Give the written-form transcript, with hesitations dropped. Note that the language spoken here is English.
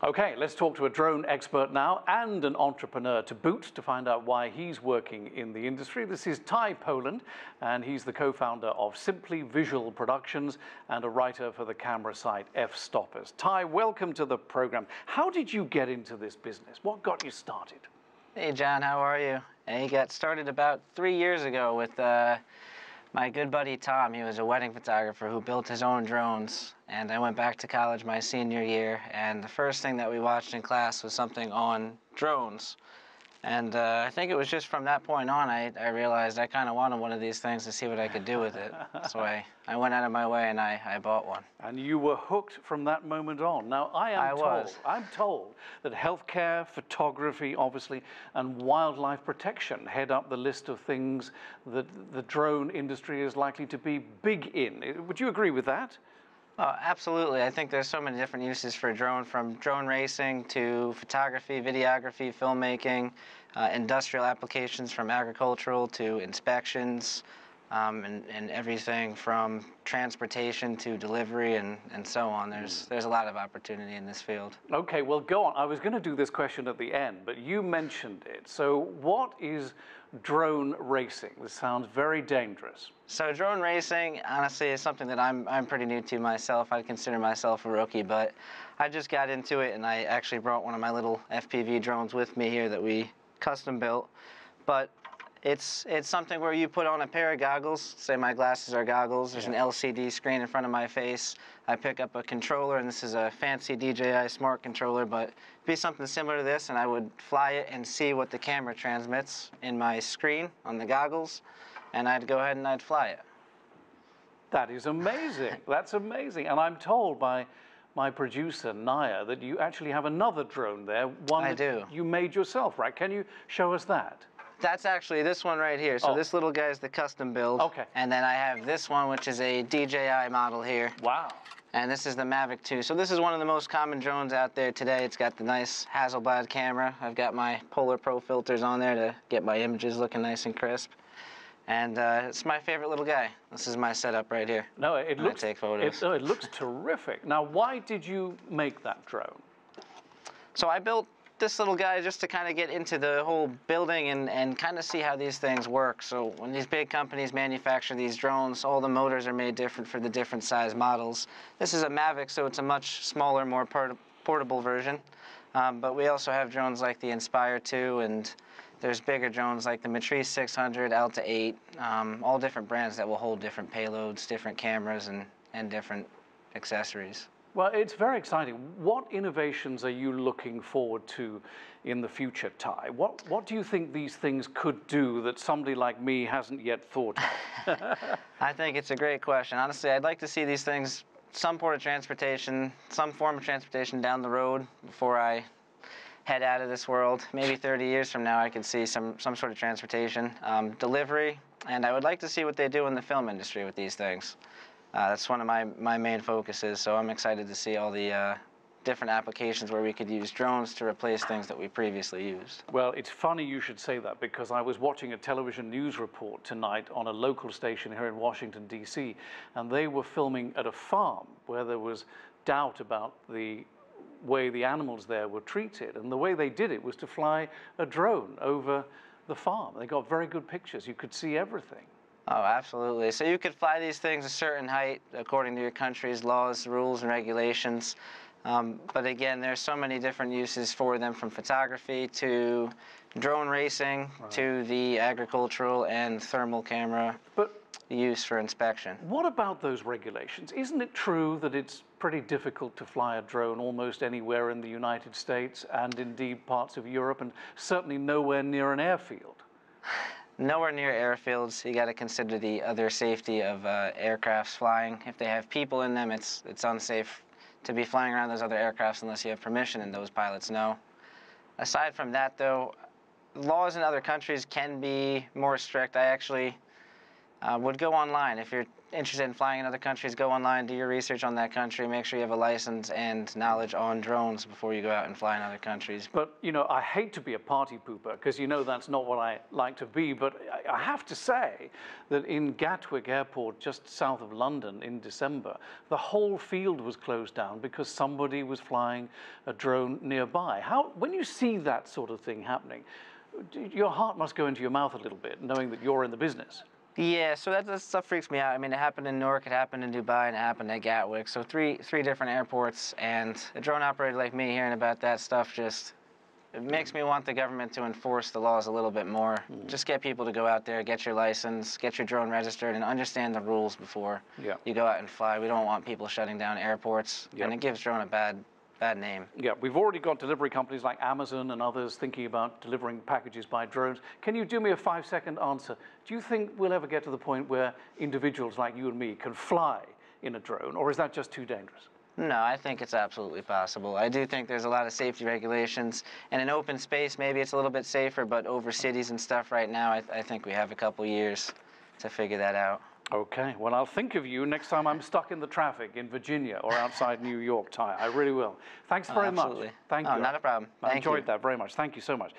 Okay, let's talk to a drone expert now and an entrepreneur to boot to find out why he's working in the industry. This is Ty Poland, and he's the co-founder of Simply Visual Productions and a writer for the camera site F-Stoppers. Ty, welcome to the program. How did you get into this business? What got you started? Hey John, how are you? I got started about 3 years ago with my good buddy Tom. He was a wedding photographer who built his own drones, and I went back to college my senior year, and the first thing that we watched in class was something on drones. And I think it was just from that point on I realized I kind of wanted one of these things to see what I could do with it. So I went out of my way and I bought one. And you were hooked from that moment on. Now, I'm told that healthcare, photography, obviously, and wildlife protection head up the list of things that the drone industry is likely to be big in. Would you agree with that? Oh, absolutely. I think there's so many different uses for a drone, from drone racing to photography, videography, filmmaking, industrial applications from agricultural to inspections, and everything from transportation to delivery and so on. There's a lot of opportunity in this field. Okay, well, go on. I was going to do this question at the end, but you mentioned it. So what is drone racing? This sounds very dangerous. So drone racing, honestly, is something that I'm pretty new to myself. I'd consider myself a rookie, but I just got into it, and I actually brought one of my little FPV drones with me here that we custom built. But it's something where you put on a pair of goggles. Say my glasses are goggles. There's an LCD screen in front of my face. I pick up a controller, and this is a fancy DJI smart controller, but it'd be something similar to this, and I would fly it and see what the camera transmits in my screen on the goggles, and I'd go ahead and I'd fly it. That is amazing. That's amazing. And I'm told by my producer, Naya, that you actually have another drone there, one that you made yourself, right? Can you show us that? That's actually this one right here. So this little guy is the custom build. Okay. And then I have this one, which is a DJI model here. Wow. And this is the Maverick 2. So this is one of the most common drones out there today. It's got the nice Hasselblad camera. I've got my Polar Pro filters on there to get my images looking nice and crisp. And it's my favorite little guy. This is my setup right here. No, it looks, I take photos. It looks terrific. Now, why did you make that drone? So I built this little guy just to kind of get into the whole building and kind of see how these things work. So when these big companies manufacture these drones, all the motors are made different for the different size models. This is a Maverick, so it's a much smaller, more portable version. But we also have drones like the Inspire 2, and there's bigger drones like the Matrice 600, Alta 8, all different brands that will hold different payloads, different cameras, and different accessories. Well, it's very exciting. What innovations are you looking forward to in the future, Ty? What do you think these things could do that somebody like me hasn't yet thought of? I think it's a great question. Honestly, I'd like to see these things, some form of transportation down the road before I head out of this world. Maybe 30 years from now, I could see some sort of transportation, delivery, and I would like to see what they do in the film industry with these things. That's one of my main focuses, so I'm excited to see all the different applications where we could use drones to replace things that we previously used. Well, it's funny you should say that, because I was watching a television news report tonight on a local station here in Washington, D.C., and they were filming at a farm where there was doubt about the way the animals there were treated, and the way they did it was to fly a drone over the farm. They got very good pictures. You could see everything. Oh, absolutely. So you could fly these things a certain height according to your country's laws, rules, and regulations. But again, there's so many different uses for them, from photography to drone racing to the agricultural and thermal camera use for inspection. What about those regulations? Isn't it true that it's pretty difficult to fly a drone almost anywhere in the United States and indeed parts of Europe, and certainly nowhere near an airfield? Nowhere near airfields. You got to consider the other safety of aircrafts flying. If they have people in them, it's unsafe to be flying around those other aircrafts unless you have permission, and those pilots know. Aside from that, though, laws in other countries can be more strict. I actually would go online. If you're interested in flying in other countries, go online, do your research on that country, make sure you have a license and knowledge on drones before you go out and fly in other countries. But, you know, I hate to be a party pooper, because you know that's not what I like to be, but I have to say that in Gatwick Airport, just south of London in December, the whole field was closed down because somebody was flying a drone nearby. When you see that sort of thing happening, your heart must go into your mouth a little bit, knowing that you're in the business. Yeah, so that stuff freaks me out. I mean, it happened in Newark, it happened in Dubai, and it happened at Gatwick. So three different airports, and a drone operator like me hearing about that stuff just, it makes me want the government to enforce the laws a little bit more. Just get people to go out there, get your license, get your drone registered, and understand the rules before you go out and fly. We don't want people shutting down airports, and it gives drone a bad name. Yeah, we've already got delivery companies like Amazon and others thinking about delivering packages by drones. Can you do me a 5-second answer? Do you think we'll ever get to the point where individuals like you and me can fly in a drone, or is that just too dangerous? No, I think it's absolutely possible. I do think there's a lot of safety regulations, and in open space, maybe it's a little bit safer, but over cities and stuff right now, I think we have a couple years to figure that out. Okay, well, I'll think of you next time I'm stuck in the traffic in Virginia or outside New York, Ty. I really will. Thanks very much. Absolutely. Thank you. Not a problem. I enjoyed that very much. Thank you so much.